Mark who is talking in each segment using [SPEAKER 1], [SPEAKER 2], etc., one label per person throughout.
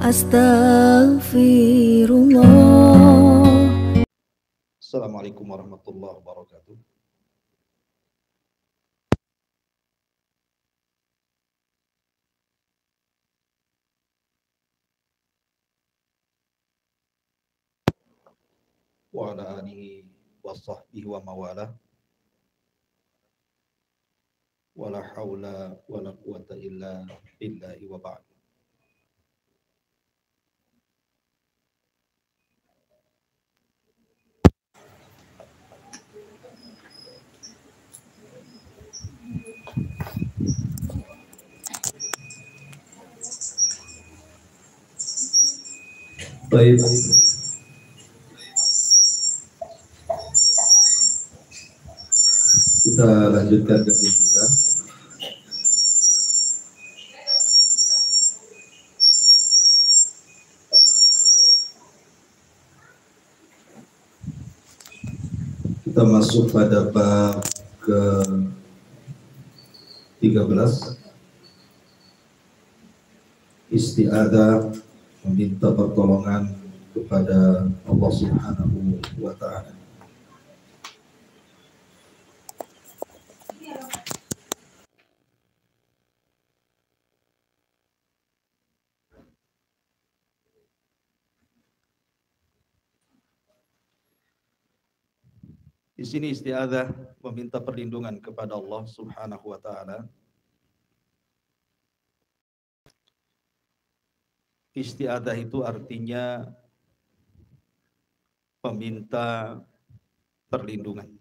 [SPEAKER 1] Astaghfirullah.
[SPEAKER 2] Assalamualaikum warahmatullahi wabarakatuh. Wa ala alihi wa sahbihi wa mawalah. Wa la hawla wa la quwata illa billahi wa ba'd. Baik. Kita lanjutkan kajian kita. Kita masuk pada bab ke-13. Isti'adzah, meminta pertolongan kepada Allah Subhanahu wa ta'ala. Di sini isti'adzah meminta perlindungan kepada Allah Subhanahu wa ta'ala. Isti'adzah itu artinya meminta perlindungan.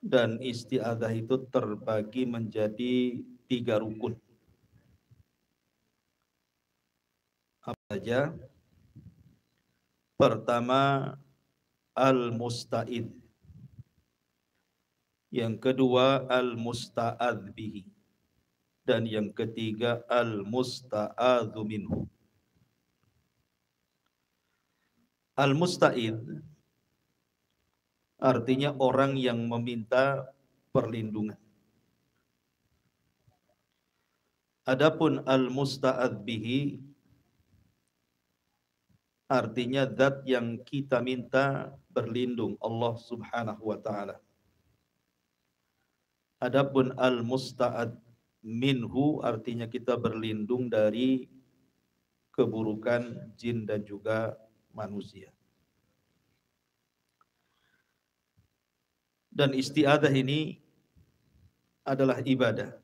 [SPEAKER 2] Dan isti'adzah itu terbagi menjadi 3 rukun. Apa saja? Pertama, al-musta'id. Yang kedua, al-musta'adz bihi. Dan yang ketiga, al-musta'adzu minhu. Al-musta'id artinya orang yang meminta perlindungan. Adapun al-musta'adz bihi artinya zat yang kita minta berlindung, Allah Subhanahu wa ta'ala. Adapun al-musta'adz minhu artinya kita berlindung dari keburukan jin dan juga manusia. Dan isti'adzah ini adalah ibadah.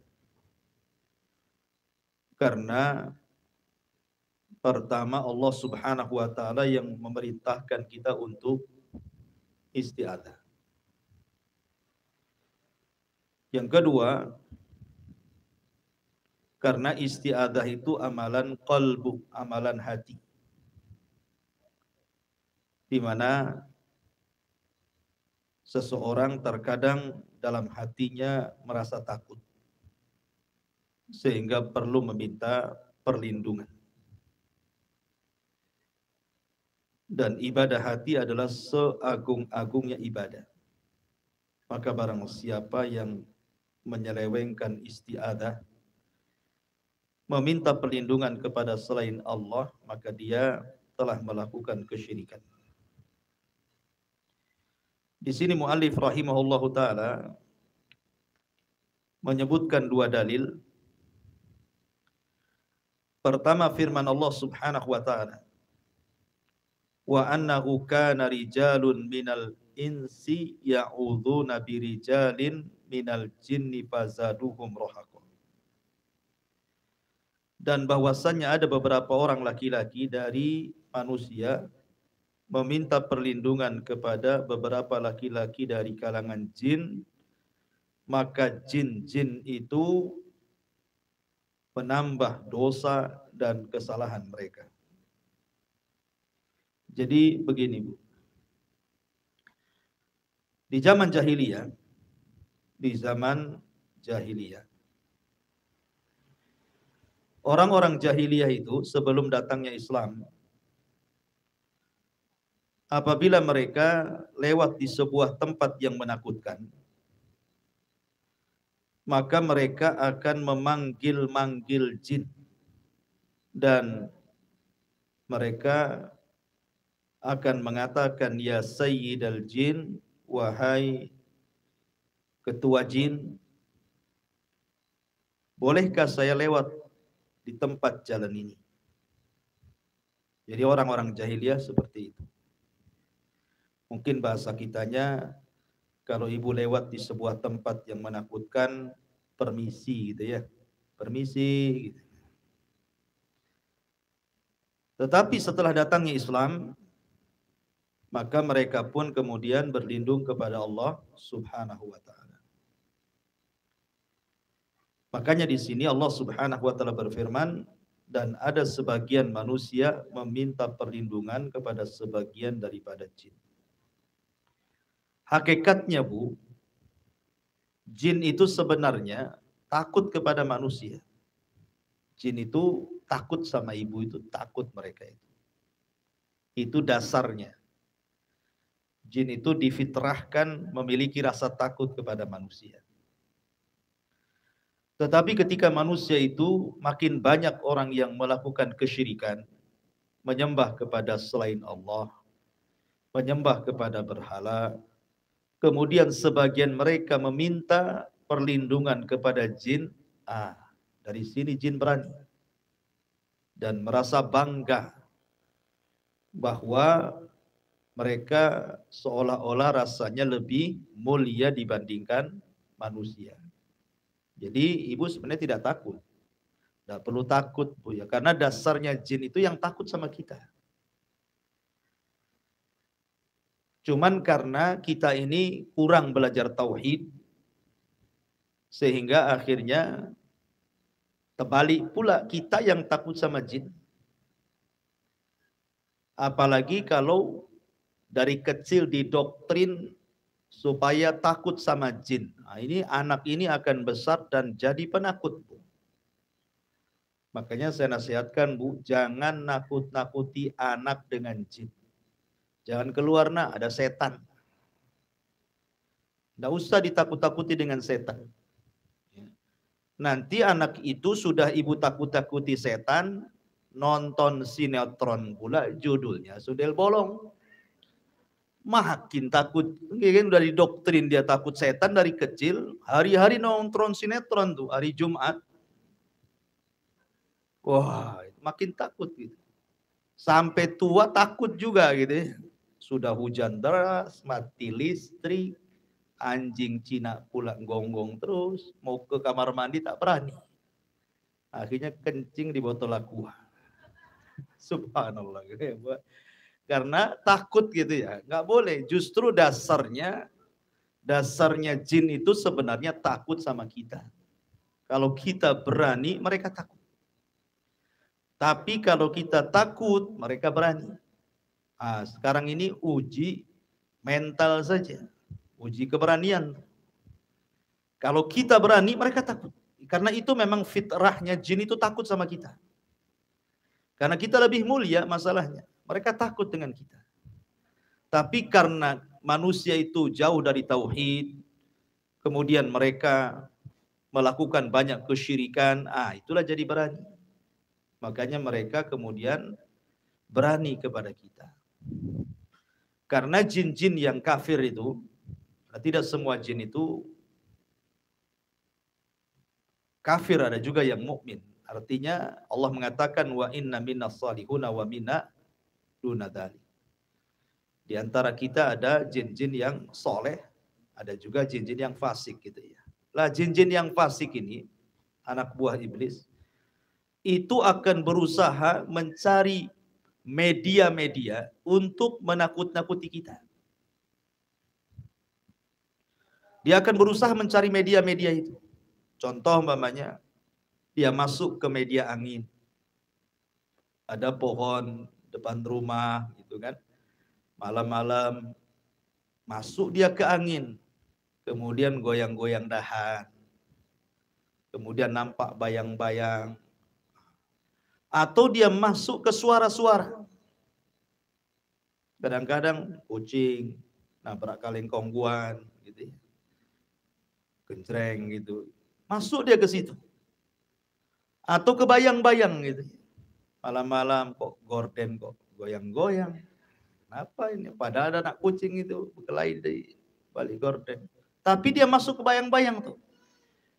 [SPEAKER 2] Karena pertama Allah Subhanahu wa ta'ala yang memerintahkan kita untuk isti'adzah. Yang kedua, karena isti'adzah itu amalan qalbu, amalan hati. Di mana seseorang terkadang dalam hatinya merasa takut, sehingga perlu meminta perlindungan. Dan ibadah hati adalah seagung-agungnya ibadah. Maka barang siapa yang menyelewengkan isti'adzah, meminta perlindungan kepada selain Allah, maka dia telah melakukan kesyirikan. Di sini muallif rahimahullahu taala menyebutkan 2 dalil. Pertama, firman Allah Subhanahu wa taala, wa annahu kana rijalun minal insi ya'udzuna birijalin minal jinni fazaduhum rahaqa. Dan bahwasannya ada beberapa orang laki-laki dari manusia meminta perlindungan kepada beberapa laki-laki dari kalangan jin, maka jin-jin itu menambah dosa dan kesalahan mereka. Jadi begini, Bu. Di zaman jahiliyah, orang-orang jahiliyah itu sebelum datangnya Islam, apabila mereka lewat di sebuah tempat yang menakutkan, maka mereka akan memanggil-manggil jin dan mereka akan mengatakan, ya sayyidal jin, wahai ketua jin, bolehkah saya lewat di tempat jalan ini? Jadi orang-orang jahiliyah seperti itu. Mungkin bahasa kitanya, kalau ibu lewat di sebuah tempat yang menakutkan, permisi gitu ya. Permisi gitu. Tetapi setelah datangnya Islam, maka mereka pun kemudian berlindung kepada Allah Subhanahu wa taala. Makanya di sini Allah Subhanahu wa taala berfirman, dan ada sebagian manusia meminta perlindungan kepada sebagian daripada jin. Hakikatnya, Bu, jin itu sebenarnya takut kepada manusia. Jin itu takut sama ibu, itu takut mereka itu. Itu dasarnya. Jin itu difitrahkan memiliki rasa takut kepada manusia. Tetapi ketika manusia itu makin banyak orang yang melakukan kesyirikan, menyembah kepada selain Allah, menyembah kepada berhala, kemudian sebagian mereka meminta perlindungan kepada jin, dari sini jin berani dan merasa bangga bahwa mereka seolah-olah rasanya lebih mulia dibandingkan manusia. Jadi ibu sebenarnya tidak takut. Tidak perlu takut, Bu, ya, karena dasarnya jin itu yang takut sama kita. Cuman karena kita ini kurang belajar tauhid, sehingga akhirnya terbalik pula, kita yang takut sama jin. Apalagi kalau dari kecil didoktrin supaya takut sama jin. Nah, ini anak ini akan besar dan jadi penakut, Bu. Makanya saya nasihatkan, Bu, jangan nakut-nakuti anak dengan jin. Jangan keluar, nak, ada setan. Tidak usah ditakut-takuti dengan setan. Nanti anak itu sudah ibu takut-takuti setan, nonton sinetron pula, judulnya Sundel Bolong. Makin takut, kan udah didoktrin dia takut setan dari kecil, hari-hari nonton sinetron tuh, hari Jumat. Wah, makin takut gitu. Sampai tua takut juga gitu ya. Sudah hujan deras, mati listrik, anjing Cina pula gonggong terus, mau ke kamar mandi tak berani. Akhirnya kencing di botol aqua. Subhanallah gitu ya, Bu. Karena takut gitu ya. Nggak boleh. Justru dasarnya jin itu sebenarnya takut sama kita. Kalau kita berani, mereka takut. Tapi kalau kita takut, mereka berani. Sekarang ini uji mental saja. Uji keberanian. Kalau kita berani, mereka takut. Karena itu memang fitrahnya jin itu takut sama kita. Karena kita lebih mulia masalahnya. Mereka takut dengan kita. Tapi karena manusia itu jauh dari tauhid, kemudian mereka melakukan banyak kesyirikan, itulah jadi berani. Makanya mereka kemudian berani kepada kita. Karena jin-jin yang kafir itu, tidak semua jin itu kafir, ada juga yang mukmin. Artinya Allah mengatakan wa inna minnas salihuna wa minna duna dzalik. Di antara kita ada jin-jin yang soleh, ada juga jin-jin yang fasik gitu ya. Lah jin-jin yang fasik ini, anak buah iblis, itu akan berusaha mencari media-media untuk menakut-nakuti kita. Dia akan berusaha mencari media-media itu. Contoh umpamanya, dia masuk ke media angin. Ada pohon depan rumah gitu kan. Malam-malam masuk dia ke angin. Kemudian goyang-goyang dahan. Kemudian nampak bayang-bayang. Atau dia masuk ke suara-suara. Kadang-kadang kucing nabrak kaleng kongguan gitu ya. Kencreng gitu. Masuk dia ke situ. Atau ke bayang-bayang gitu. Malam-malam kok gorden kok goyang-goyang. Apa ini? Padahal ada anak kucing itu berkelahi di balik gorden. Tapi dia masuk ke bayang-bayang tuh.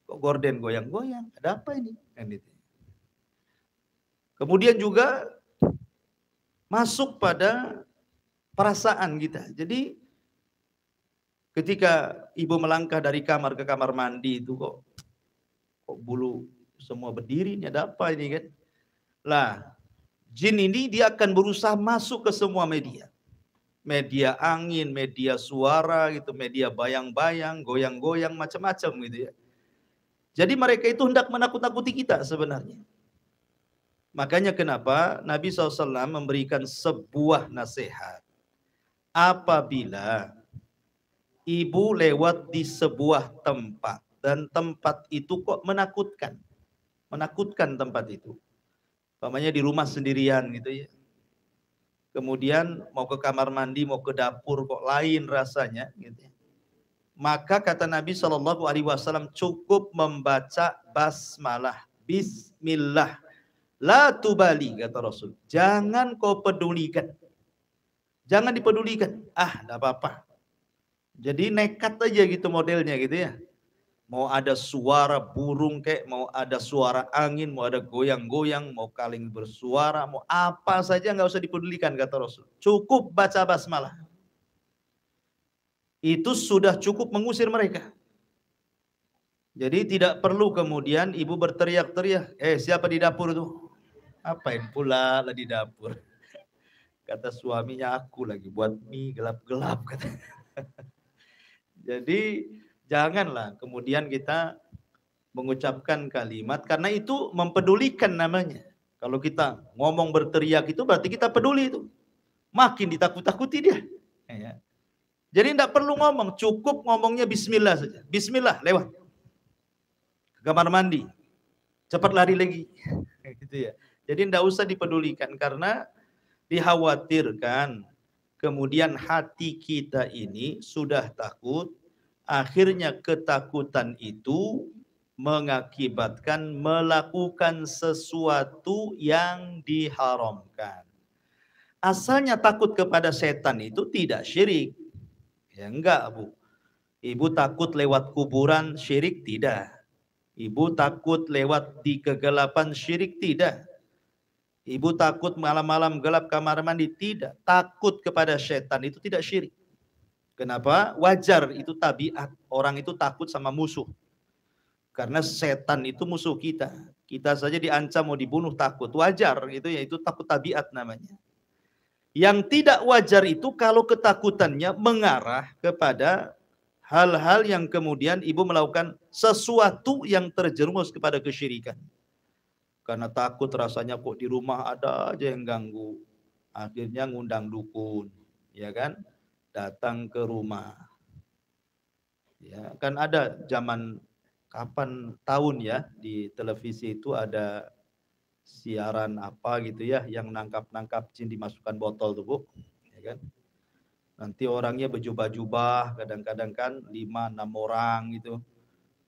[SPEAKER 2] Kok gorden goyang-goyang? Ada apa ini? Kan itu. Kemudian juga masuk pada perasaan kita. Jadi ketika ibu melangkah dari kamar ke kamar mandi itu kok bulu semua berdiri, ini ada apa ini kan? Lah, jin ini dia akan berusaha masuk ke semua media. Media angin, media suara gitu, media bayang-bayang, goyang-goyang, macam-macam gitu ya. Jadi mereka itu hendak menakut-nakuti kita sebenarnya. Makanya kenapa Nabi SAW memberikan sebuah nasihat. Apabila ibu lewat di sebuah tempat, dan tempat itu kok menakutkan. Menakutkan tempat itu. Umpamanya di rumah sendirian gitu ya. Kemudian mau ke kamar mandi, mau ke dapur kok lain rasanya gitu. Maka kata Nabi SAW cukup membaca basmalah, bismillah, la tubali kata Rasul. Jangan kau pedulikan. Jangan dipedulikan. Enggak apa-apa. Jadi nekat aja gitu modelnya gitu ya. Mau ada suara burung kayak, mau ada suara angin, mau ada goyang-goyang, mau kaling bersuara, mau apa saja nggak usah dipedulikan kata Rasul. Cukup baca basmalah. Itu sudah cukup mengusir mereka. Jadi tidak perlu kemudian ibu berteriak-teriak, siapa di dapur tuh? Apain pula lah di dapur? Kata suaminya, aku lagi buat mie gelap-gelap kata. Jadi janganlah kemudian kita mengucapkan kalimat, karena itu mempedulikan namanya. Kalau kita ngomong berteriak itu berarti kita peduli itu. Makin ditakut-takuti dia. Ya. Jadi tidak perlu ngomong, cukup ngomongnya bismillah saja. Bismillah, lewat. Ke kamar mandi. Cepat lari lagi. Gitu ya. Jadi tidak usah dipedulikan, karena dikhawatirkan kemudian hati kita ini sudah takut, akhirnya ketakutan itu mengakibatkan melakukan sesuatu yang diharamkan. Asalnya takut kepada setan itu tidak syirik. Ya enggak, Bu. Ibu takut lewat kuburan, syirik tidak. Ibu takut lewat di kegelapan, syirik tidak. Ibu takut malam-malam gelap kamar mandi, tidak. Takut kepada setan itu tidak syirik. Kenapa? Wajar, itu tabiat. Orang itu takut sama musuh. Karena setan itu musuh kita. Kita saja diancam mau dibunuh takut. Wajar gitu ya, itu takut tabiat namanya. Yang tidak wajar itu kalau ketakutannya mengarah kepada hal-hal yang kemudian ibu melakukan sesuatu yang terjerumus kepada kesyirikan. Karena takut rasanya kok di rumah ada aja yang ganggu. Akhirnya ngundang dukun, ya kan? Datang ke rumah. Ya, kan ada zaman kapan tahun ya di televisi itu ada siaran apa gitu ya yang nangkap jin dimasukkan botol tuh Bu, ya kan? Nanti orangnya berjubah-jubah, kadang-kadang kan 5-6 orang gitu.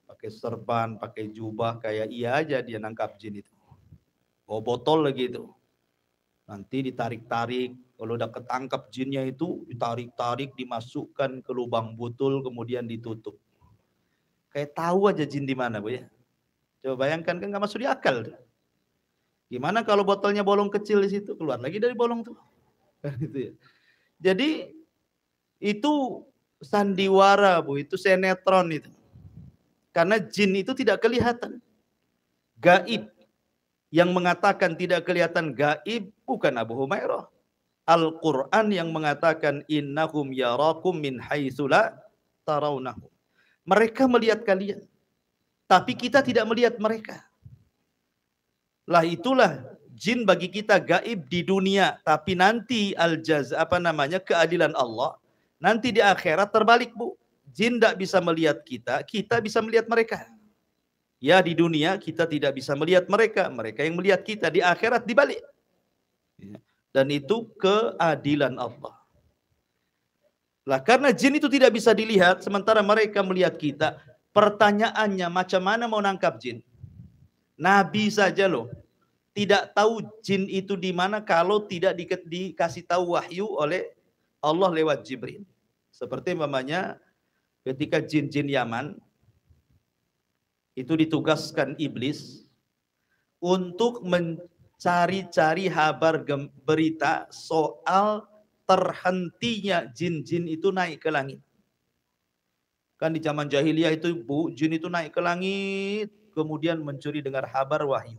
[SPEAKER 2] Pakai serban, pakai jubah, kayak iya aja dia nangkap jin itu. Bawa botol lagi itu. Nanti ditarik-tarik, kalau udah ketangkap jinnya itu ditarik-tarik, dimasukkan ke lubang botol kemudian ditutup. Kayak tahu aja jin di mana Bu ya. Coba bayangkan, kan nggak masuk di akal tuh. Gimana kalau botolnya bolong kecil di situ, keluar lagi dari bolong tuh. Gitu ya. Jadi itu sandiwara Bu, itu sinetron itu. Karena jin itu tidak kelihatan. Gaib. Yang mengatakan tidak kelihatan gaib bukan Abu Humairah. Al-Quran yang mengatakan innahum yarakum min haitsu la tarawnahum. Mereka melihat kalian, tapi kita tidak melihat mereka. Lah itulah jin bagi kita gaib di dunia, tapi nanti keadilan Allah, nanti di akhirat terbalik Bu. Jin tidak bisa melihat kita, kita bisa melihat mereka. Ya di dunia kita tidak bisa melihat mereka, mereka yang melihat kita. Di akhirat dibalik. Dan itu keadilan Allah. Lah karena jin itu tidak bisa dilihat, sementara mereka melihat kita. Pertanyaannya, macam mana mau nangkap jin? Nabi saja loh tidak tahu jin itu di mana kalau tidak dikasih tahu wahyu oleh Allah lewat Jibril. Seperti umpamanya ketika jin-jin Yaman itu ditugaskan iblis untuk mencari-cari berita soal terhentinya jin-jin itu naik ke langit. Kan di zaman jahiliyah itu jin itu naik ke langit, kemudian mencuri dengar kabar wahyu.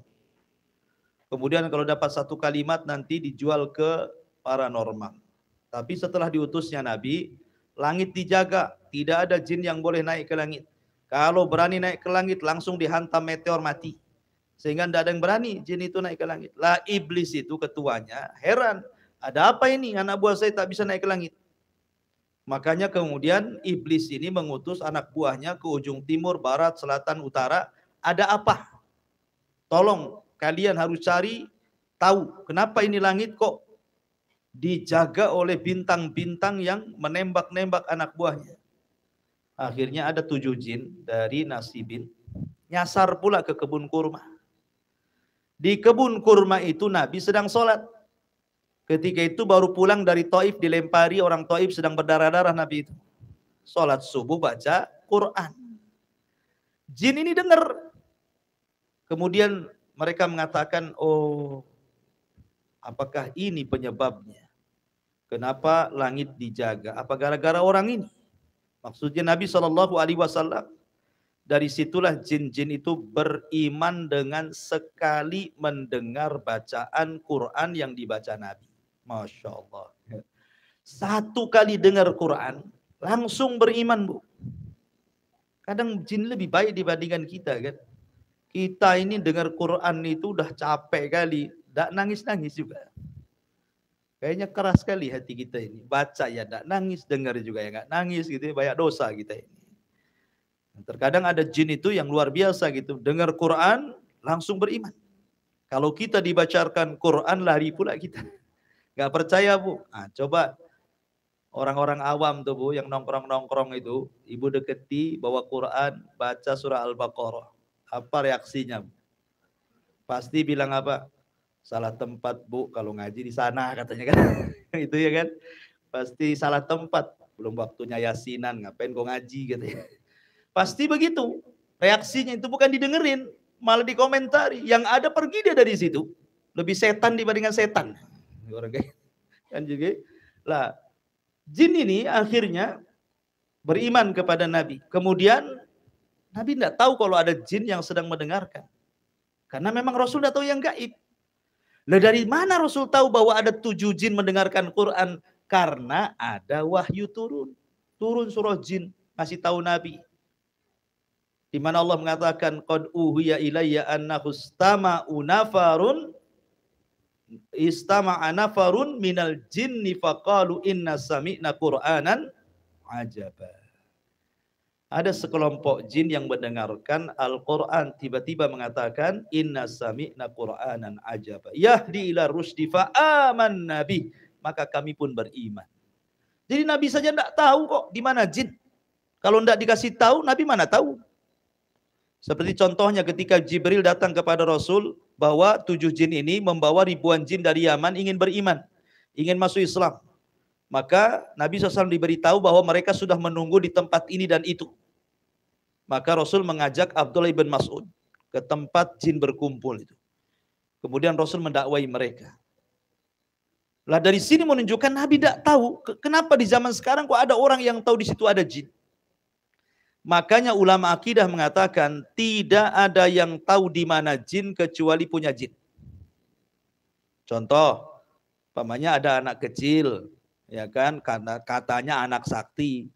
[SPEAKER 2] Kemudian kalau dapat satu kalimat nanti dijual ke paranormal. Tapi setelah diutusnya Nabi, langit dijaga, tidak ada jin yang boleh naik ke langit. Kalau berani naik ke langit langsung dihantam meteor mati. Sehingga tidak ada yang berani jin itu naik ke langit. Lah iblis itu ketuanya heran, ada apa ini anak buah saya tak bisa naik ke langit. Makanya kemudian iblis ini mengutus anak buahnya ke ujung timur, barat, selatan, utara. Ada apa? Tolong kalian harus cari tahu kenapa ini langit kok dijaga oleh bintang-bintang yang menembak-nembak anak buahnya. Akhirnya ada 7 jin dari Nasibin nyasar pula ke kebun kurma. Di kebun kurma itu Nabi sedang sholat. Ketika itu baru pulang dari Taif, dilempari orang Taif sedang berdarah-darah Nabi itu. Sholat subuh baca Quran. Jin ini dengar. Kemudian mereka mengatakan, oh apakah ini penyebabnya? Kenapa langit dijaga? Apa gara-gara orang ini? Maksudnya Nabi SAW. Dari situlah jin-jin itu beriman dengan sekali mendengar bacaan Quran yang dibaca Nabi. Masya Allah. Satu kali dengar Quran, langsung beriman, Bu. Kadang jin lebih baik dibandingkan kita, kan? Kita ini dengar Quran itu udah capek kali, tidak nangis-nangis juga. Kayaknya keras sekali hati kita ini. Baca ya tidak nangis, dengar juga ya nggak nangis, gitu ya. Banyak dosa kita ini. Terkadang ada jin itu yang luar biasa gitu, dengar Quran langsung beriman. Kalau kita dibacakan Quran lari pula kita. Gak percaya, Bu? Nah, coba orang-orang awam tuh, Bu, yang nongkrong-nongkrong itu, ibu deketi bawa Quran, baca surah Al-Baqarah. Apa reaksinya, Bu? Pasti bilang apa? Salah tempat, Bu, kalau ngaji di sana katanya kan. Itu ya kan? Pasti salah tempat, belum waktunya yasinan, ngapain kau ngaji gitu ya. Pasti begitu. Reaksinya itu bukan didengerin, malah dikomentari. Yang ada pergi dia dari situ. Lebih setan dibandingkan setan. Orang kayak kan juga. Lah, jin ini akhirnya beriman kepada Nabi. Kemudian Nabi tidak tahu kalau ada jin yang sedang mendengarkan. Karena memang Rasul tidak tahu yang gaib. Lah dari mana Rasul tahu bahwa ada 7 jin mendengarkan Quran? Karena ada wahyu turun. Turun surah jin, ngasih tahu Nabi. Di mana Allah mengatakan qad uhiya ilayya annahu istama'a nafarun minal jinni faqalu inna sami'na qur'anan ajaba. Ada sekelompok jin yang mendengarkan Al-Quran tiba-tiba mengatakan inna sami'na qur'anan ajaba yahdi ila rusdi fa'aman nabi, maka kami pun beriman. Jadi Nabi saja tidak tahu kok di mana jin. Kalau tidak dikasih tahu, Nabi mana tahu? Seperti contohnya ketika Jibril datang kepada Rasul bahwa 7 jin ini membawa ribuan jin dari Yaman ingin beriman, ingin masuk Islam. Maka Nabi SAW diberitahu bahwa mereka sudah menunggu di tempat ini dan itu. Maka Rasul mengajak Abdullah bin Mas'ud ke tempat jin berkumpul itu. Kemudian Rasul mendakwai mereka. Lah dari sini menunjukkan Nabi tidak tahu kenapa di zaman sekarang kok ada orang yang tahu di situ ada jin. Makanya ulama akidah mengatakan tidak ada yang tahu di mana jin kecuali punya jin. Contoh, umpamanya ada anak kecil, ya kan, karena katanya anak sakti,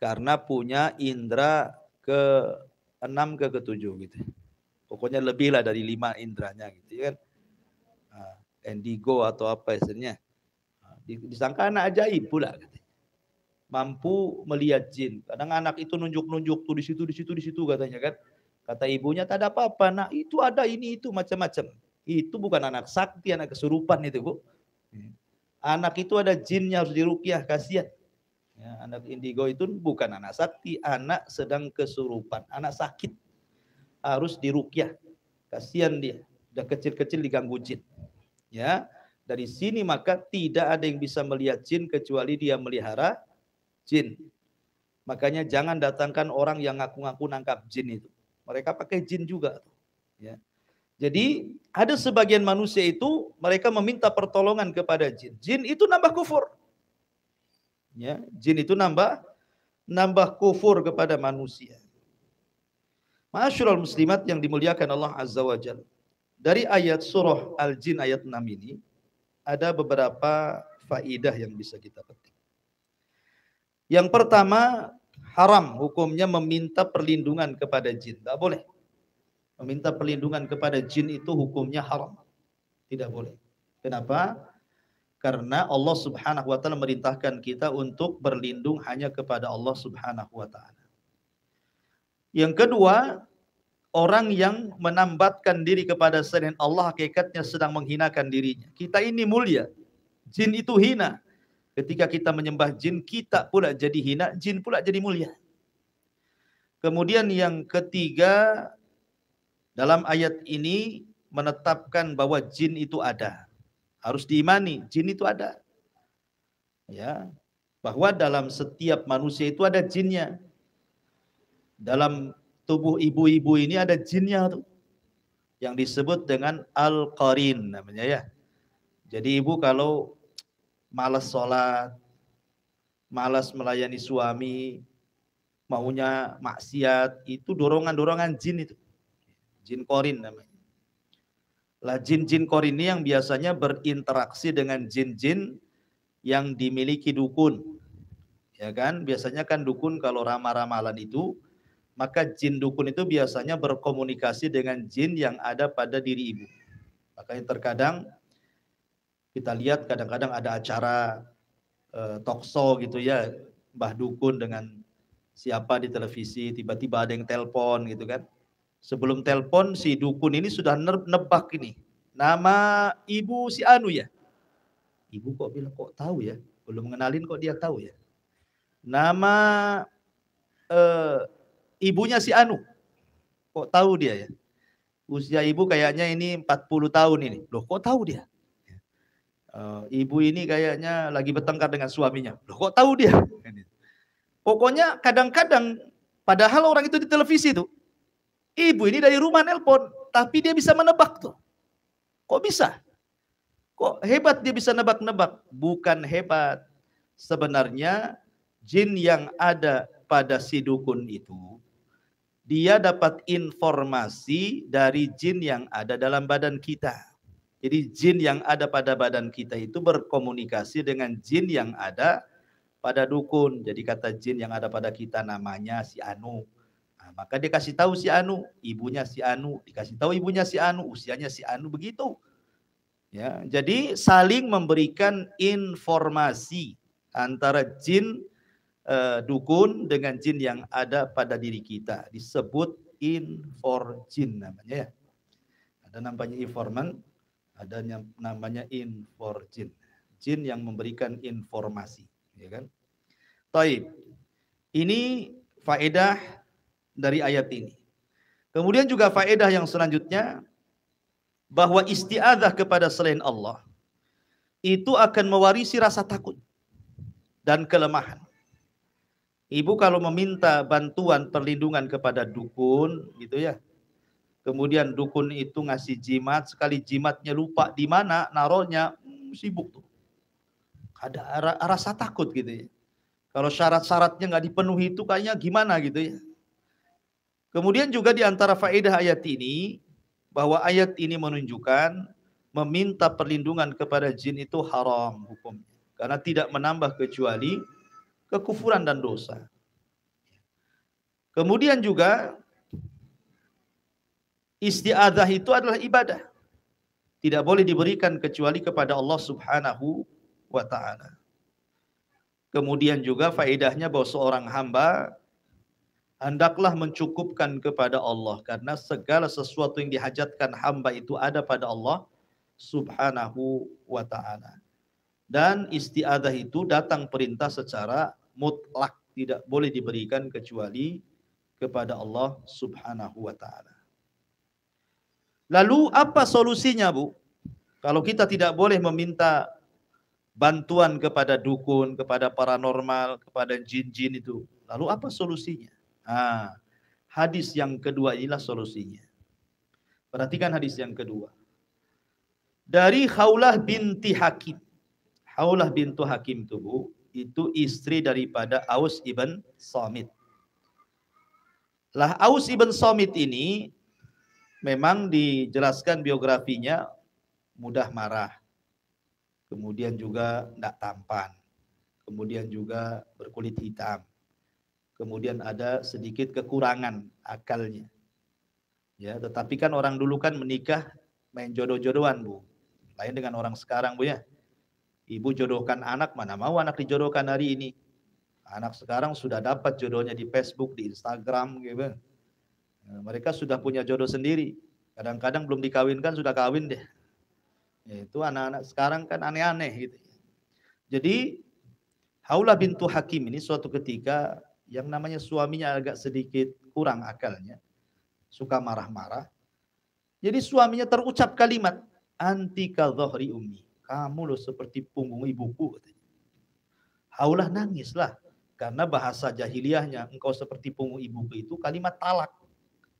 [SPEAKER 2] karena punya indera ke-6 ke-7 gitu. Pokoknya lebih lah dari 5 indranya gitu kan. Indigo atau apa istilahnya. Disangka anak ajaib pula gitu. Mampu melihat jin. Kadang anak itu nunjuk-nunjuk tuh di situ katanya kan. Kata ibunya tak ada apa-apa. Nah itu ada ini itu macam-macam. Itu bukan anak sakti, anak kesurupan itu, Bu. Anak itu ada jinnya harus diruqyah, kasihan. Ya, anak indigo itu bukan anak sakti, anak sedang kesurupan, anak sakit. Harus diruqyah. Kasihan dia. dan kecil-kecil diganggu jin. Ya, dari sini maka tidak ada yang bisa melihat jin kecuali dia melihara jin. Makanya jangan datangkan orang yang ngaku-ngaku nangkap jin itu. Mereka pakai jin juga. Ya. Jadi ada sebagian manusia itu mereka meminta pertolongan kepada jin. Jin itu nambah kufur. Ya, jin itu nambah kufur kepada manusia. Ma'asyiral muslimat yang dimuliakan Allah Azza wa Jalla. Dari ayat surah Al-Jin ayat 6 ini ada beberapa faidah yang bisa kita petik. Yang pertama, haram hukumnya meminta perlindungan kepada jin. Tidak boleh. Meminta perlindungan kepada jin itu hukumnya haram. Tidak boleh. Kenapa? Karena Allah Subhanahu wa taala merintahkan kita untuk berlindung hanya kepada Allah Subhanahu wa taala. Yang kedua, orang yang menambatkan diri kepada selain Allah hakikatnya sedang menghinakan dirinya. Kita ini mulia, jin itu hina. Ketika kita menyembah jin, kita pula jadi hina, jin pula jadi mulia. Kemudian yang ketiga, dalam ayat ini menetapkan bahwa jin itu ada. Harus diimani, jin itu ada. Ya, bahwa dalam setiap manusia itu ada jinnya. Dalam tubuh ibu-ibu ini ada jinnya tuh, yang disebut dengan al-qarin namanya ya. Jadi ibu kalau malas sholat, malas melayani suami, maunya maksiat, itu dorongan-dorongan jin itu. Jin qarin namanya. Lah jin-jin qarin ini yang biasanya berinteraksi dengan jin-jin yang dimiliki dukun. Ya kan? Biasanya kan dukun kalau ramal-ramalan itu, maka jin dukun itu biasanya berkomunikasi dengan jin yang ada pada diri ibu. Makanya terkadang kita lihat kadang-kadang ada acara talkshow gitu ya, Mbah Dukun dengan siapa di televisi, tiba-tiba ada yang telepon gitu kan. Sebelum telepon si dukun ini sudah nebak ini. Nama ibu si Anu ya. Ibu kok bilang kok tahu ya? Belum mengenalin kok dia tahu ya. Nama ibunya si Anu. Kok tahu dia ya? Usia ibu kayaknya ini 40 tahun ini. Loh kok tahu dia? Ibu ini kayaknya lagi bertengkar dengan suaminya. Loh kok tahu dia? Pokoknya kadang-kadang padahal orang itu di televisi tuh. Ibu ini dari rumah nelpon, tapi dia bisa menebak tuh. Kok bisa? Kok hebat dia bisa nebak-nebak? Bukan hebat. Sebenarnya jin yang ada pada si dukun itu, dia dapat informasi dari jin yang ada dalam badan kita. Jadi jin yang ada pada badan kita itu berkomunikasi dengan jin yang ada pada dukun. Jadi kata jin yang ada pada kita namanya si Anu. Nah, maka dia kasih tahu si Anu, ibunya si Anu, dikasih tahu ibunya si Anu, usianya si Anu, begitu. Ya, jadi saling memberikan informasi antara jin dukun dengan jin yang ada pada diri kita. Disebut inforjin namanya ya. Ada namanya informan, ada namanya inforjin. Jin yang memberikan informasi, ya kan? Taib. Ini faedah dari ayat ini. Kemudian juga faedah yang selanjutnya, bahwa isti'adzah kepada selain Allah itu akan mewarisi rasa takut dan kelemahan. Ibu kalau meminta bantuan perlindungan kepada dukun gitu ya, kemudian dukun itu ngasih jimat, sekali jimatnya lupa di mana naruhnya, sibuk tuh. Ada rasa takut gitu ya. Kalau syarat-syaratnya nggak dipenuhi itu kayaknya gimana gitu ya. Kemudian juga di antara faedah ayat ini, bahwa ayat ini menunjukkan meminta perlindungan kepada jin itu haram hukumnya. Karena tidak menambah kecuali kekufuran dan dosa. Kemudian juga isti'adzah itu adalah ibadah. Tidak boleh diberikan kecuali kepada Allah Subhanahu wa ta'ala. Kemudian juga faedahnya bahwa seorang hamba hendaklah mencukupkan kepada Allah, karena segala sesuatu yang dihajatkan hamba itu ada pada Allah Subhanahu wa ta'ala. Dan isti'adzah itu datang perintah secara mutlak, tidak boleh diberikan kecuali kepada Allah Subhanahu wa ta'ala. Lalu apa solusinya, Bu? Kalau kita tidak boleh meminta bantuan kepada dukun, kepada paranormal, kepada jin-jin itu. Lalu apa solusinya? Ah, hadis yang kedua inilah solusinya. Perhatikan hadis yang kedua. Dari Khawlah binti Hakim. Khawlah bintu Hakim itu, Bu, itu istri daripada Aus ibn Samit. Lah Aus ibn Samit ini memang dijelaskan biografinya mudah marah. Kemudian juga tidak tampan. Kemudian juga berkulit hitam. Kemudian ada sedikit kekurangan akalnya. Ya, tetapi kan orang dulu kan menikah main jodoh-jodohan, Bu. Lain dengan orang sekarang, Bu ya. Ibu jodohkan anak, mana mau anak dijodohkan hari ini. Anak sekarang sudah dapat jodohnya di Facebook, di Instagram gitu. Nah, mereka sudah punya jodoh sendiri. Kadang-kadang belum dikawinkan sudah kawin deh. Ya, itu anak-anak sekarang kan aneh-aneh gitu. Jadi Khawlah bintu Hakim ini suatu ketika yang namanya suaminya agak sedikit kurang akalnya, suka marah-marah. Jadi suaminya terucap kalimat, anti ka dhahri ummi. Kamu loh seperti punggung ibuku. Khawlah nangislah. Karena bahasa jahiliyahnya, engkau seperti punggung ibuku itu kalimat talak.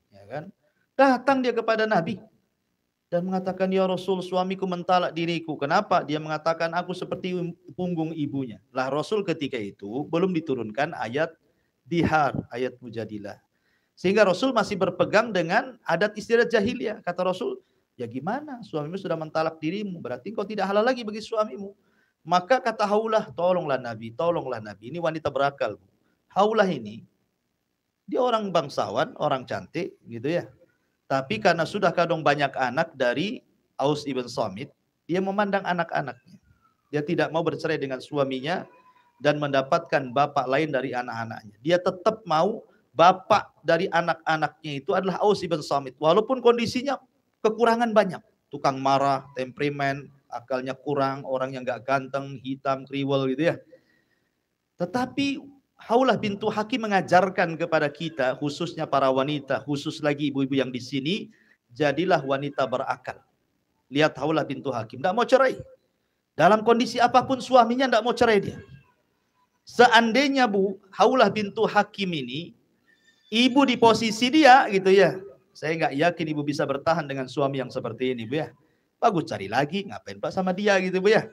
[SPEAKER 2] Ya kan? Datang dia kepada Nabi dan mengatakan, ya Rasul, suamiku mentalak diriku. Kenapa? Dia mengatakan aku seperti punggung ibunya. Lah Rasul ketika itu belum diturunkan ayat dihar, ayat mujadilah. Sehingga Rasul masih berpegang dengan adat istiadat jahiliyah. Kata Rasul, ya gimana? Suamimu sudah mentalak dirimu, berarti kau tidak halal lagi bagi suamimu. Maka kata Khawlah, tolonglah Nabi, tolonglah Nabi. Ini wanita berakal. Khawlah ini, dia orang bangsawan, orang cantik gitu ya. Tapi karena sudah kadang banyak anak dari Aus ibn Samit, dia memandang anak-anaknya. Dia tidak mau bercerai dengan suaminya dan mendapatkan bapak lain dari anak-anaknya. Dia tetap mau bapak dari anak-anaknya itu adalah Aus ibn Samit. Walaupun kondisinya kekurangan banyak. Tukang marah, temperamen, akalnya kurang, orang yang gak ganteng, hitam, kriwel gitu ya. Tetapi Khawlah bintu Hakim mengajarkan kepada kita, khususnya para wanita, khusus lagi ibu-ibu yang di sini, jadilah wanita berakal. Lihat Khawlah bintu Hakim, tidak mau cerai. Dalam kondisi apapun suaminya tidak mau cerai dia. Seandainya Bu, Khawlah bintu Hakim ini, ibu di posisi dia gitu ya, saya nggak yakin ibu bisa bertahan dengan suami yang seperti ini, Bu ya. Bagus cari lagi, ngapain Pak sama dia gitu, Bu ya.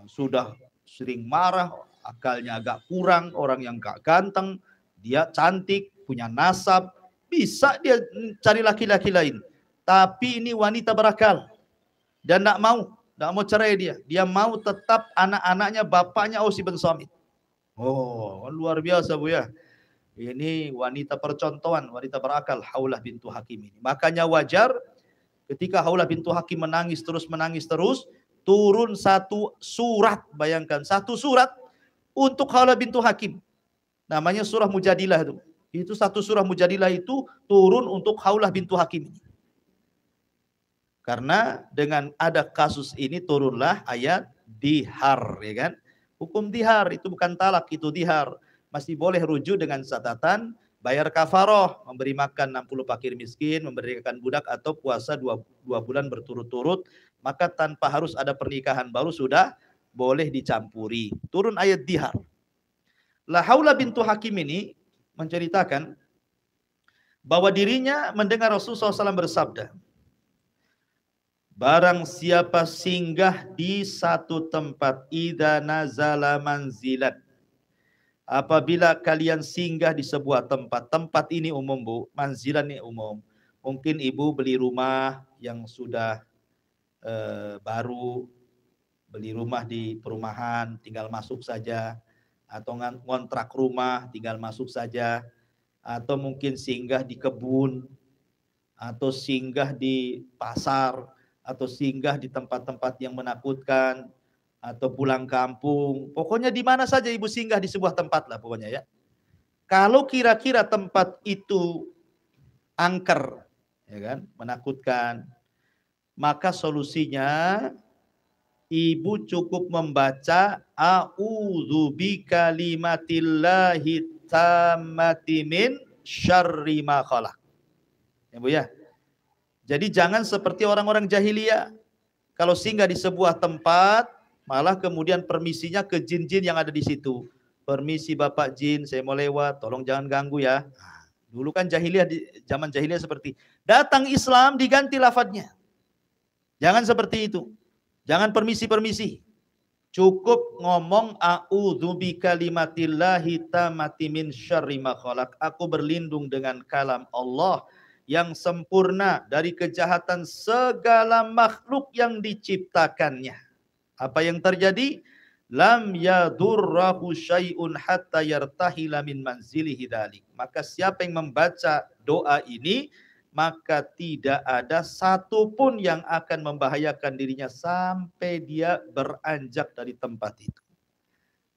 [SPEAKER 2] Sudah sering marah, akalnya agak kurang, orang yang gak ganteng, dia cantik, punya nasab, bisa dia cari laki-laki lain. Tapi ini wanita berakal dan tidak mau cerai dia. Dia mau tetap anak-anaknya bapaknya Aus bin Samit. Oh, luar biasa Bu ya. Ini wanita percontohan, wanita berakal, Khawlah bintu Hakim ini. Makanya wajar ketika Khawlah bintu Hakim menangis terus, turun satu surat, bayangkan satu surat untuk Khawlah bintu Hakim. Namanya surah Mujadilah itu. Itu satu surah Mujadilah itu turun untuk Khawlah bintu Hakim. Karena dengan ada kasus ini turunlah ayat dihar, ya kan? Hukum dihar itu bukan talak, itu dihar. Masih boleh rujuk dengan catatan bayar kafaroh, memberi makan 60 fakir miskin, memberikan budak atau puasa 2 bulan berturut-turut, maka tanpa harus ada pernikahan baru sudah boleh dicampuri. Turun ayat dihar. Lah Khawlah bintu Hakim ini menceritakan bahwa dirinya mendengar Rasulullah SAW bersabda, barang siapa singgah di satu tempat, idza nazala manzilan, apabila kalian singgah di sebuah tempat, tempat ini umum Bu, manzilan ini umum. Mungkin ibu beli rumah yang sudah baru, beli rumah di perumahan, tinggal masuk saja, atau ngontrak rumah, tinggal masuk saja, atau mungkin singgah di kebun, atau singgah di pasar, atau singgah di tempat-tempat yang menakutkan, atau pulang kampung, pokoknya di mana saja ibu singgah di sebuah tempat lah pokoknya ya. Kalau kira-kira tempat itu angker, ya kan, menakutkan, maka solusinya ibu cukup membaca a'udzu bikalimatillahi tammati min syarri ma khalaq. Ya Bu ya. Jadi jangan seperti orang-orang jahiliyah. Kalau singgah di sebuah tempat, malah kemudian permisinya ke jin-jin yang ada di situ. Permisi Bapak Jin, saya mau lewat, tolong jangan ganggu ya. Nah, dulu kan jahiliyah, di zaman jahiliyah seperti datang Islam diganti lafadznya. Jangan seperti itu. Jangan permisi-permisi. Cukup ngomong a'udzu bikalimatillahi tammati min syarri ma khalaq. Aku berlindung dengan kalam Allah yang sempurna dari kejahatan segala makhluk yang diciptakannya. Apa yang terjadi? Lam yadurrahu syai'un hatta yartahila min manzilihi dzalik. Maka siapa yang membaca doa ini, maka tidak ada satupun yang akan membahayakan dirinya sampai dia beranjak dari tempat itu.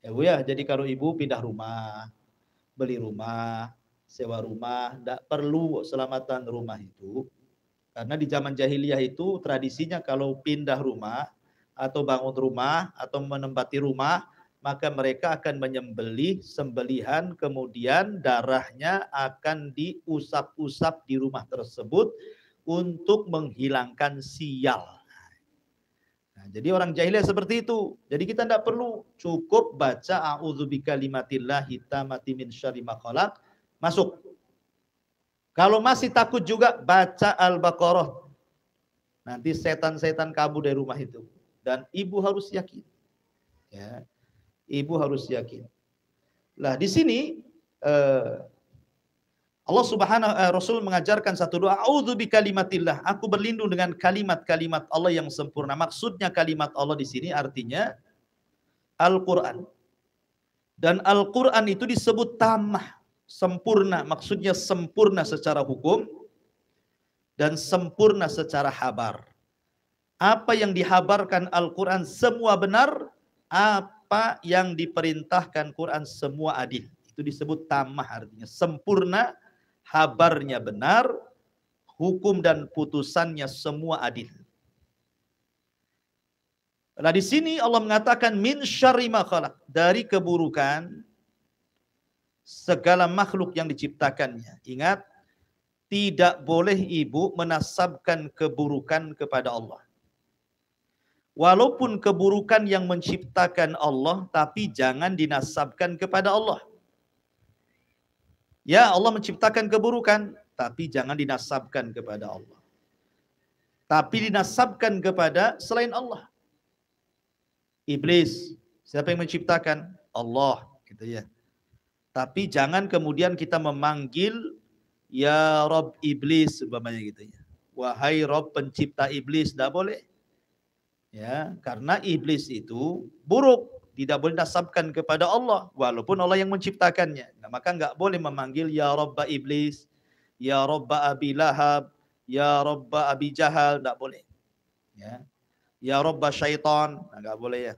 [SPEAKER 2] Ya Bu ya, jadi kalau ibu pindah rumah, beli rumah, sewa rumah, tidak perlu selamatan rumah itu. Karena di zaman jahiliyah itu tradisinya kalau pindah rumah, atau bangun rumah, atau menempati rumah, maka mereka akan menyembelih sembelihan, kemudian darahnya akan diusap-usap di rumah tersebut untuk menghilangkan sial. Nah, jadi orang jahiliyah seperti itu. Jadi kita tidak perlu, cukup baca a'udzubikalimatillahi tammati min syarri ma khalaq, masuk. Kalau masih takut juga baca Al-Baqarah. Nanti setan-setan kabur dari rumah itu. Dan ibu harus yakin. Ya. Ibu harus yakin. Lah di sini Allah Subhanahu Rasul mengajarkan satu doa, a'udzu bikalimatillah. Aku berlindung dengan kalimat-kalimat Allah yang sempurna. Maksudnya kalimat Allah di sini artinya Al-Qur'an. Dan Al-Qur'an itu disebut tamah, sempurna. Maksudnya sempurna secara hukum dan sempurna secara habar. Apa yang dihabarkan Al-Quran semua benar, apa yang diperintahkan Quran semua adil. Itu disebut tamah, artinya sempurna, habarnya benar, hukum dan putusannya semua adil. Nah di sini Allah mengatakan min syarri ma khalaq, dari keburukan segala makhluk yang diciptakannya. Ingat, tidak boleh ibu menasabkan keburukan kepada Allah. Walaupun keburukan yang menciptakan Allah, tapi jangan dinasabkan kepada Allah. Ya, Allah menciptakan keburukan, tapi jangan dinasabkan kepada Allah. Tapi dinasabkan kepada selain Allah. Iblis, siapa yang menciptakan? Allah, gitu ya. Tapi jangan kemudian kita memanggil ya Rob Iblis, umpamanya gitu ya. Wahai Rob pencipta iblis, tidak boleh. Ya, karena iblis itu buruk, tidak boleh nasabkan kepada Allah walaupun Allah yang menciptakannya. Nah, maka enggak boleh memanggil ya Rabba iblis, ya Rabba Abi Lahab, ya Rabba Abi Jahal, enggak boleh. Ya. Ya Rabba syaitan, nah, enggak boleh ya.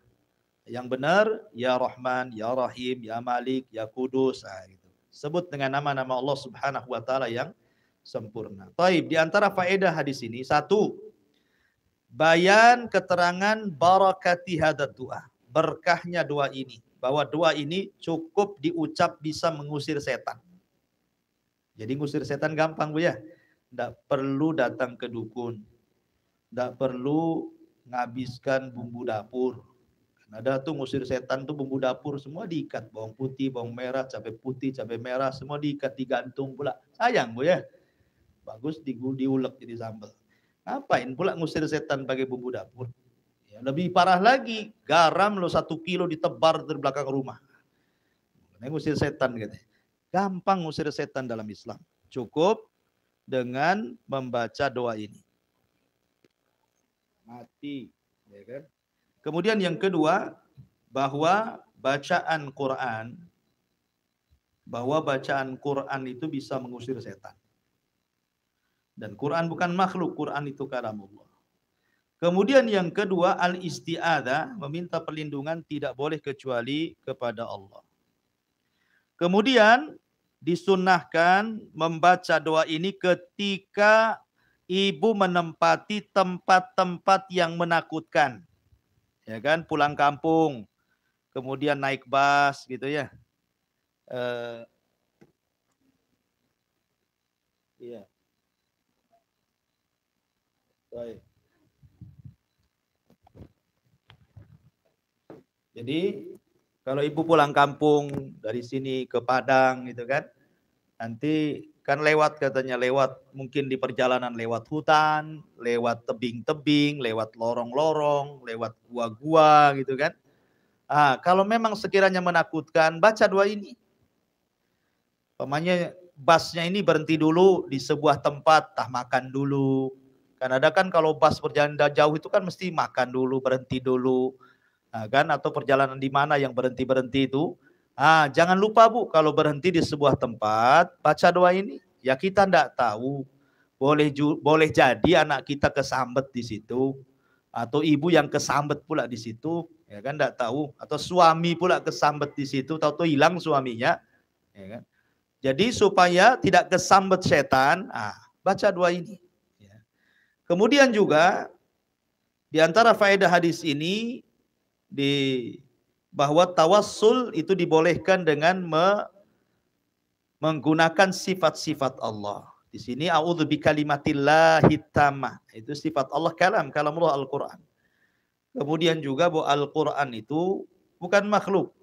[SPEAKER 2] Yang benar ya Rahman, ya Rahim, ya Malik, ya Kudus, nah, gitu. Sebut dengan nama-nama Allah Subhanahu wa taala yang sempurna. Baik, di antara faedah hadis ini, satu, bayan keterangan barakati hadat doa. Berkahnya doa ini. Bahwa doa ini cukup diucap bisa mengusir setan. Jadi ngusir setan gampang Bu ya. Tidak perlu datang ke dukun. Tidak perlu ngabiskan bumbu dapur. Ada tuh ngusir setan tuh bumbu dapur semua diikat. Bawang putih, bawang merah, cabai putih, cabai merah semua diikat, digantung pula. Sayang Bu ya. Bagus diulek jadi sambal. Ngapain pula ngusir setan pakai bumbu dapur? Ya, lebih parah lagi, garam lo 1 kilo ditebar dari belakang rumah. Ini ngusir setan gitu. Gampang ngusir setan dalam Islam. Cukup dengan membaca doa ini. Mati, ya kan? Kemudian yang kedua, bahwa bacaan Quran itu bisa mengusir setan. Dan Quran bukan makhluk, Quran itu kalamullah. Kemudian yang kedua, al-isti'adzah, meminta perlindungan tidak boleh kecuali kepada Allah. Kemudian disunnahkan membaca doa ini ketika ibu menempati tempat-tempat yang menakutkan. Ya kan, pulang kampung, kemudian naik bus gitu ya. Iya. Baik. Jadi kalau ibu pulang kampung dari sini ke Padang gitu kan, nanti kan lewat katanya, lewat mungkin di perjalanan lewat hutan, lewat tebing-tebing, lewat lorong-lorong, lewat gua-gua gitu kan. Ah, kalau memang sekiranya menakutkan, baca doa ini. Pokoknya busnya ini berhenti dulu di sebuah tempat, tah makan dulu. Kan ada kan kalau bus perjalanan jauh itu kan mesti makan dulu, berhenti dulu. Nah, kan atau perjalanan di mana yang berhenti-berhenti itu. Ah, jangan lupa Bu, kalau berhenti di sebuah tempat, baca doa ini. Ya kita enggak tahu. Boleh jadi anak kita kesambet di situ atau ibu yang kesambet pula di situ, ya kan enggak tahu, atau suami pula kesambet di situ, tahu-tahu hilang suaminya, ya kan. Jadi supaya tidak kesambet setan, baca doa ini. Ya. Kemudian juga di antara faedah hadis ini di bahwa tawassul itu dibolehkan dengan menggunakan sifat-sifat Allah. Di sini a'udzu bikalimatillahi tammah. Itu sifat Allah, kalamullah Al-Qur'an. Kemudian juga bahwa Al-Qur'an itu bukan makhluk.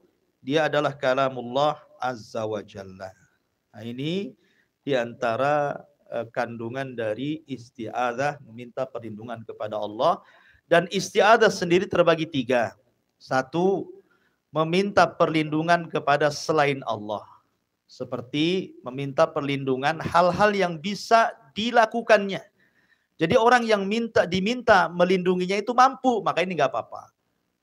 [SPEAKER 2] Dia adalah kalamullah azza wa jalla. Nah, ini diantara kandungan dari isti'adzah, meminta perlindungan kepada Allah. Dan isti'adzah sendiri terbagi 3. 1, meminta perlindungan kepada selain Allah. Seperti meminta perlindungan hal-hal yang bisa dilakukannya. Jadi orang yang diminta melindunginya itu mampu, maka ini nggak apa-apa.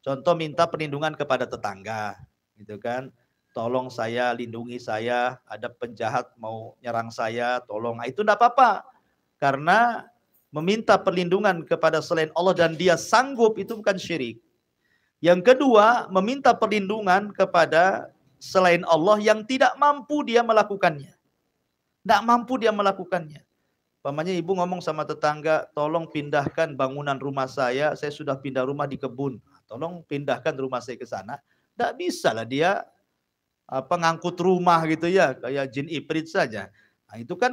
[SPEAKER 2] Contoh minta perlindungan kepada tetangga, gitu kan. Tolong saya, lindungi saya, ada penjahat mau nyerang saya, tolong. Nah, itu enggak apa-apa. Karena meminta perlindungan kepada selain Allah dan dia sanggup itu bukan syirik. Yang kedua, meminta perlindungan kepada selain Allah yang tidak mampu dia melakukannya. Enggak mampu dia melakukannya. Umpamanya ibu ngomong sama tetangga, tolong pindahkan bangunan rumah saya sudah pindah rumah di kebun. Tolong pindahkan rumah saya ke sana. Enggak bisa lah dia ngangkut rumah gitu ya, kayak jin ifrit saja. Nah, itu kan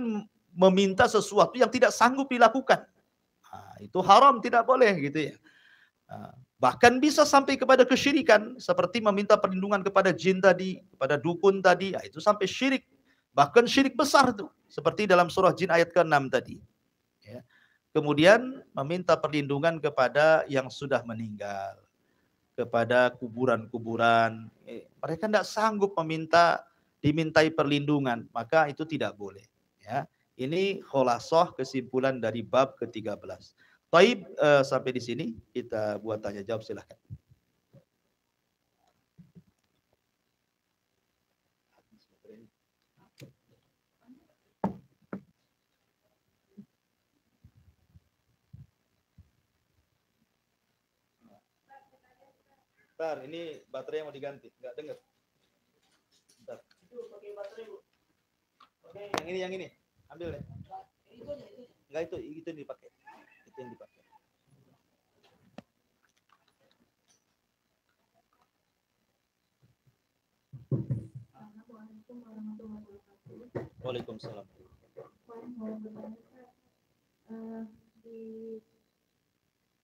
[SPEAKER 2] meminta sesuatu yang tidak sanggup dilakukan. Nah, itu haram, tidak boleh gitu ya. Nah, bahkan bisa sampai kepada kesyirikan, seperti meminta perlindungan kepada jin tadi, kepada dukun tadi, itu sampai syirik. Bahkan syirik besar tuh, seperti dalam surah Jin ayat ke-6 tadi. Ya. Kemudian meminta perlindungan kepada yang sudah meninggal, kepada kuburan-kuburan. Mereka tidak sanggup dimintai perlindungan, maka itu tidak boleh. Ya. Ini khulasoh kesimpulan dari bab ke-13. Taib, sampai di sini kita buat tanya jawab, silahkan. Bentar, ini baterai mau diganti, nggak dengar. Bentar. Itu pakai baterai, Bu. Oke. Yang ini, ambil deh. Enggak, itu yang dipakai. Itu yang dipakai. Waalaikumsalam.
[SPEAKER 1] Di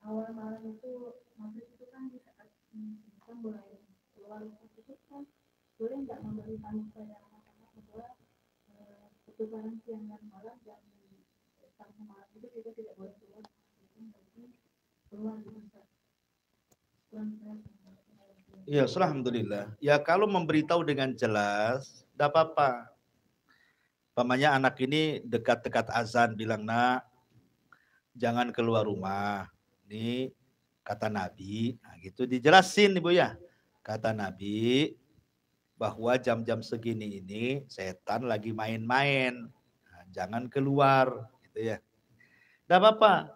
[SPEAKER 1] awal malam itu maghrib itu kan kita mulai keluar itu kan boleh nggak memberi tamu kepada anak-anak bahwa ketubaran siang dan malam dan sampai malam itu kita tidak boleh keluar
[SPEAKER 2] Ya, alhamdulillah. Ya kalau memberitahu dengan jelas, tidak apa-apa. Pamannya anak ini dekat-dekat azan bilang, nak, jangan keluar rumah. Ini kata Nabi, nah, gitu dijelasin Ibu ya. Kata Nabi bahwa jam-jam segini ini setan lagi main-main. Nah, jangan keluar, gitu ya. Tidak apa-apa.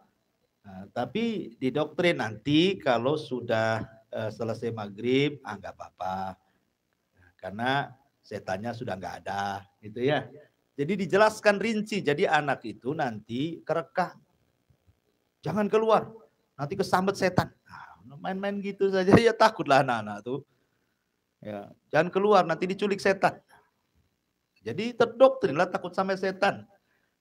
[SPEAKER 2] Nah, tapi didoktrin nanti kalau sudah selesai maghrib, nggak apa-apa. Nah, karena setannya sudah nggak ada, gitu ya. Jadi dijelaskan rinci. Jadi anak itu nanti kerekah. Jangan keluar. Nanti kesambet setan. Nah, main-main gitu saja ya takutlah anak-anak tuh. Ya, jangan keluar nanti diculik setan. Jadi terdoktrinlah takut sama setan.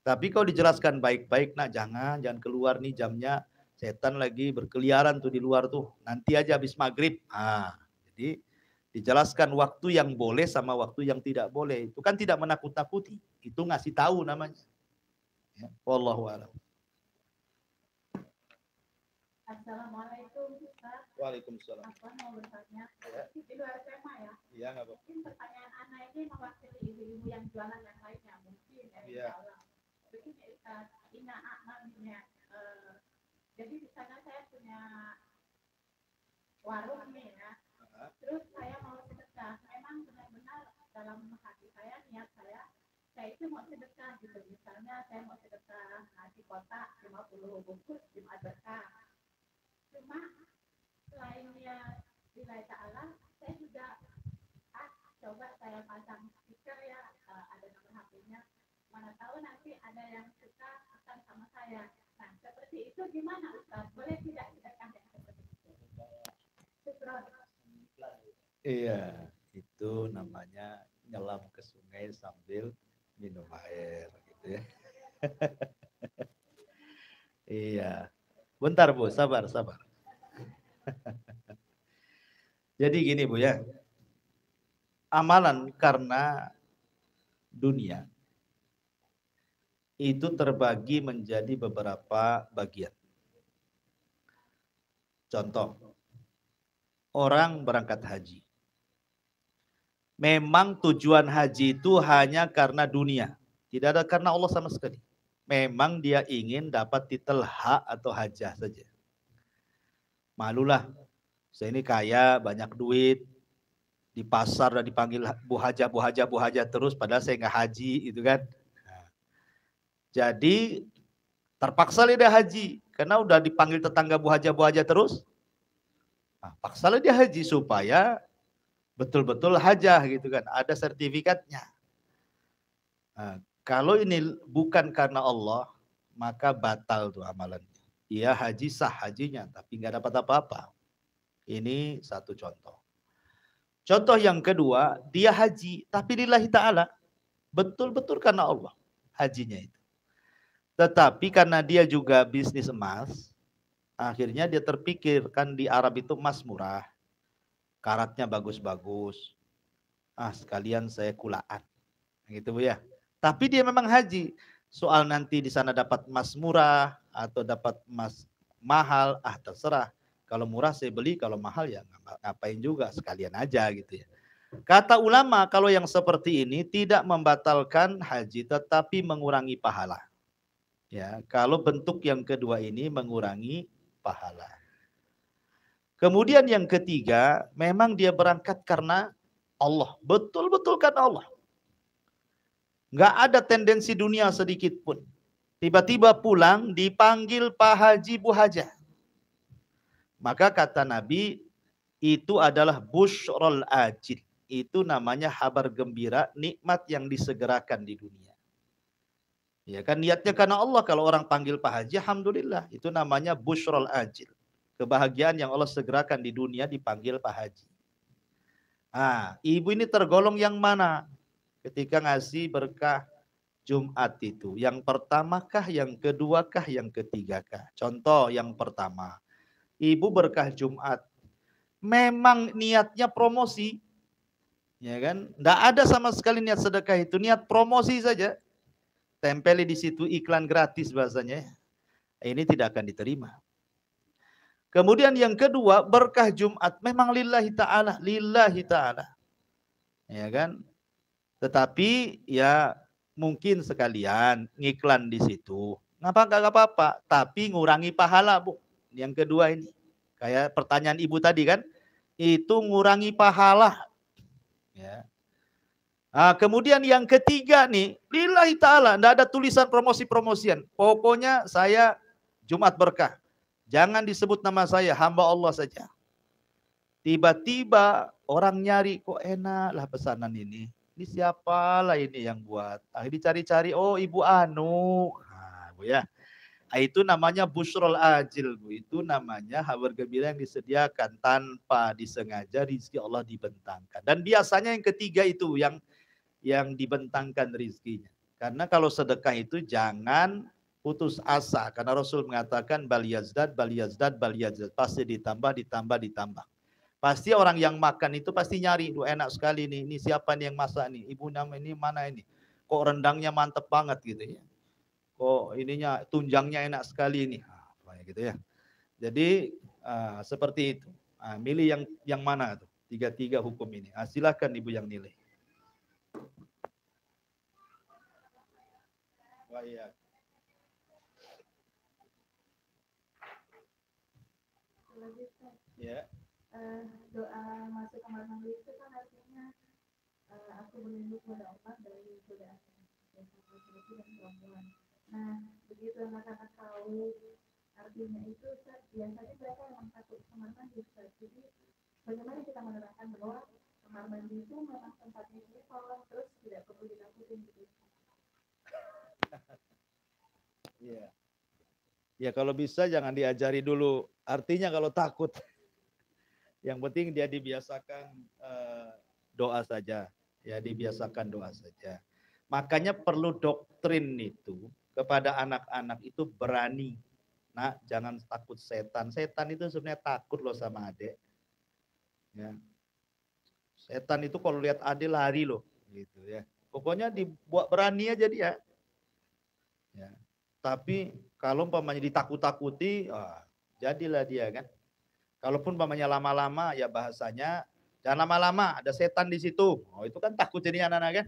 [SPEAKER 2] Tapi kalau dijelaskan baik-baik, nak jangan keluar nih jamnya, setan lagi berkeliaran tuh di luar tuh, nanti aja habis maghrib. Jadi dijelaskan waktu yang boleh sama waktu yang tidak boleh. Itu kan tidak menakut-nakuti, itu ngasih tahu namanya. Ya, wallahu a'lam.
[SPEAKER 1] Assalamualaikum Ustaz.
[SPEAKER 2] Waalaikumsalam.
[SPEAKER 1] Apa mau bertanya?
[SPEAKER 2] Ya.
[SPEAKER 1] Di luar tema ya.
[SPEAKER 2] Iya, nggak apa-apa.
[SPEAKER 1] Mungkin pertanyaan Ana ini mewakili ibu-ibu yang jualan yang lainnya mungkin ya.
[SPEAKER 2] Iya.
[SPEAKER 1] Begini Ustaz, Ina namanya. Jadi di sana saya punya warung nih ya. Terus saya mau sedekah. Memang benar-benar dalam hati saya, niat saya itu mau sedekah gitu. Misalnya saya mau sedekah nasi kotak 50 bungkus Jumat berkah. Cuma selainnya lillahi ta'ala, saya juga coba saya pasang stiker ya, ada nomor HP-nya. Mana tahu nanti ada yang suka akan sama saya. Nah, seperti itu gimana Ustaz? Boleh tidak sedekah yang seperti itu? Syukron.
[SPEAKER 2] Iya, itu namanya nyelam ke sungai sambil minum air gitu ya. Iya. Bentar Bu, sabar. Jadi gini Bu ya. Amalan karena dunia itu terbagi menjadi beberapa bagian. Contoh, orang berangkat haji. Memang tujuan haji itu hanya karena dunia. Tidak ada karena Allah sama sekali. Memang dia ingin dapat titel hak atau hajah saja. Malulah, saya ini kaya, banyak duit, di pasar dan dipanggil bu haja terus, padahal saya nggak haji, itu kan. Nah, jadi terpaksa dia haji, karena udah dipanggil tetangga bu haja terus. Nah, paksalah dia haji supaya betul-betul hajah gitu kan, ada sertifikatnya. Nah, kalau ini bukan karena Allah, maka batal tuh amalannya. Ia haji sah hajinya, tapi nggak dapat apa-apa. Ini satu contoh. Contoh yang kedua, dia haji, tapi lillahi ta'ala. Betul-betul karena Allah hajinya itu. Tetapi karena dia juga bisnis emas, akhirnya dia terpikir, kan di Arab itu emas murah, karatnya bagus-bagus. Sekalian saya kulaan. Gitu Bu ya. Tapi dia memang haji. Soal nanti di sana dapat emas murah atau dapat emas mahal, terserah. Kalau murah saya beli, kalau mahal ya ngapain juga, sekalian aja gitu ya. Kata ulama, kalau yang seperti ini tidak membatalkan haji, tetapi mengurangi pahala. Ya, kalau bentuk yang kedua ini mengurangi pahala. Kemudian yang ketiga, memang dia berangkat karena Allah, betul-betul karena Allah. Nggak ada tendensi dunia sedikit pun. Tiba-tiba pulang dipanggil Pak Haji, Bu Hajah. Maka kata Nabi, itu adalah busyrul ajil. Itu namanya kabar gembira, nikmat yang disegerakan di dunia. Ya kan, niatnya karena Allah. Kalau orang panggil Pak Haji, alhamdulillah. Itu namanya busyrul ajil. Kebahagiaan yang Allah segerakan di dunia dipanggil Pak Haji. Ibu ini tergolong yang mana? Ketika ngasih berkah Jumat itu. Yang pertamakah, yang keduakah, yang ketigakah? Contoh yang pertama. Ibu berkah Jumat. Memang niatnya promosi. Ya kan? Nggak ada sama sekali niat sedekah itu. Niat promosi saja. Tempeli di situ iklan gratis bahasanya. Ini tidak akan diterima. Kemudian yang kedua, berkah Jumat. Memang lillahi ta'ala. Lillahi ta'ala. Ya kan? Tetapi ya mungkin sekalian ngiklan di situ. Nggak apa-apa, tapi ngurangi pahala, Bu. Yang kedua ini. Kayak pertanyaan Ibu tadi kan, itu ngurangi pahala. Ya. Kemudian yang ketiga nih, lillahi ta'ala, enggak ada tulisan promosi-promosian. Pokoknya saya Jumat berkah. Jangan disebut nama saya, hamba Allah saja. Tiba-tiba orang nyari, kok enak lah pesanan ini. Ini siapa lah ini yang buat? Dicari-cari, oh Ibu Anu. Bu ya. Itu namanya busyrul ajil, Bu. Itu namanya kabar gembira yang disediakan tanpa disengaja, rezeki Allah dibentangkan. Dan biasanya yang ketiga itu yang dibentangkan rezekinya. Karena kalau sedekah itu jangan putus asa. Karena Rasul mengatakan bal yazdad, bal yazdad, bal yazdad. Pasti ditambah, ditambah, ditambah. Pasti orang yang makan itu pasti nyari, enak sekali nih, ini siapa nih yang masak nih, ibu nama ini mana ini, kok rendangnya mantep banget gitu ya, kok ininya tunjangnya enak sekali nih, gitu ya. Jadi seperti itu, milih yang mana tuh, tiga hukum ini, silakan ibu yang nilai. Wah, iya. Ya.
[SPEAKER 1] Doa masuk kamar mandi itu kan artinya aku berlindung kepada Allah dari godaan laki-laki dan perempuan. Nah, begitu anak-anak tahu artinya itu, biasanya mereka memang takut kamar mandi. Jadi, bagaimana kita menerangkan bahwa kamar mandi itu memang tempatnya ini kalau terus tidak perlu ditakutin gitu.
[SPEAKER 2] Iya. Ya kalau bisa jangan diajari dulu artinya kalau takut. Yang penting dia dibiasakan doa saja, ya dibiasakan doa saja. Makanya perlu doktrin itu kepada anak-anak itu berani. Nah, jangan takut setan. Setan itu sebenarnya takut loh sama adik. Ya. Setan itu kalau lihat adik lari loh, gitu ya. Pokoknya dibuat berani aja dia. Ya. Tapi kalau umpamanya ditakut-takuti, jadilah dia kan. Kalaupun umpamanya lama-lama, ya bahasanya jangan lama-lama, ada setan di situ. Oh, itu kan takut jadi anak-anak kan?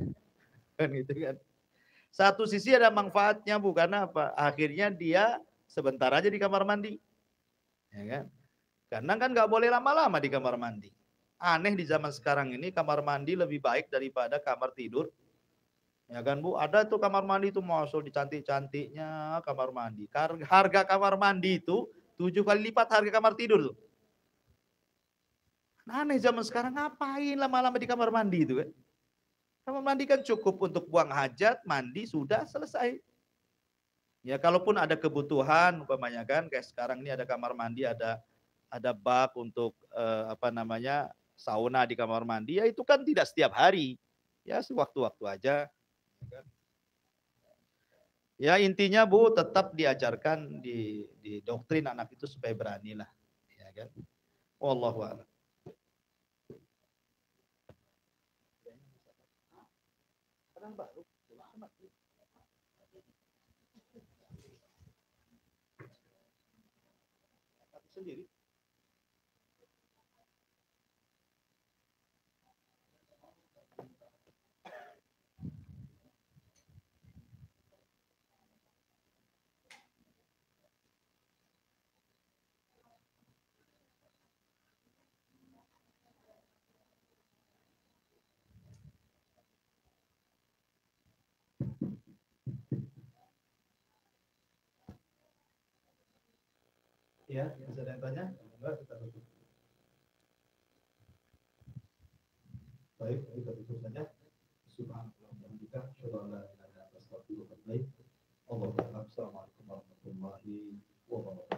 [SPEAKER 2] Kan gitu kan. Satu sisi ada manfaatnya Bu, karena apa? Akhirnya dia sebentar aja di kamar mandi. Ya kan? Karena kan nggak boleh lama-lama di kamar mandi. Aneh di zaman sekarang ini kamar mandi lebih baik daripada kamar tidur. Ya kan Bu, ada tuh kamar mandi itu masuk dicantik-cantiknya kamar mandi. Harga kamar mandi itu 7 kali lipat harga kamar tidur tuh. Aneh zaman sekarang ngapain lama-lama di kamar mandi itu kan. Kamar mandi kan cukup untuk buang hajat, mandi, sudah selesai. Ya kalaupun ada kebutuhan umpamanya kan kayak sekarang ini ada kamar mandi, ada bak untuk sauna di kamar mandi, ya itu kan tidak setiap hari. Ya sewaktu-waktu aja. Ya intinya Bu tetap diajarkan di doktrin anak itu supaya berani lah. Ya kan. Wallahu a'lam. Baru sendiri. Ya, bisa ada yang tanya? Enggak, kita tutup. Baik, kita tutup saja. Subhanallah wa bihamdika, asyhadu an la ilaha illa anta, astaghfiruka wa atubu ilaik. Assalamualaikum warahmatullahi wabarakatuh.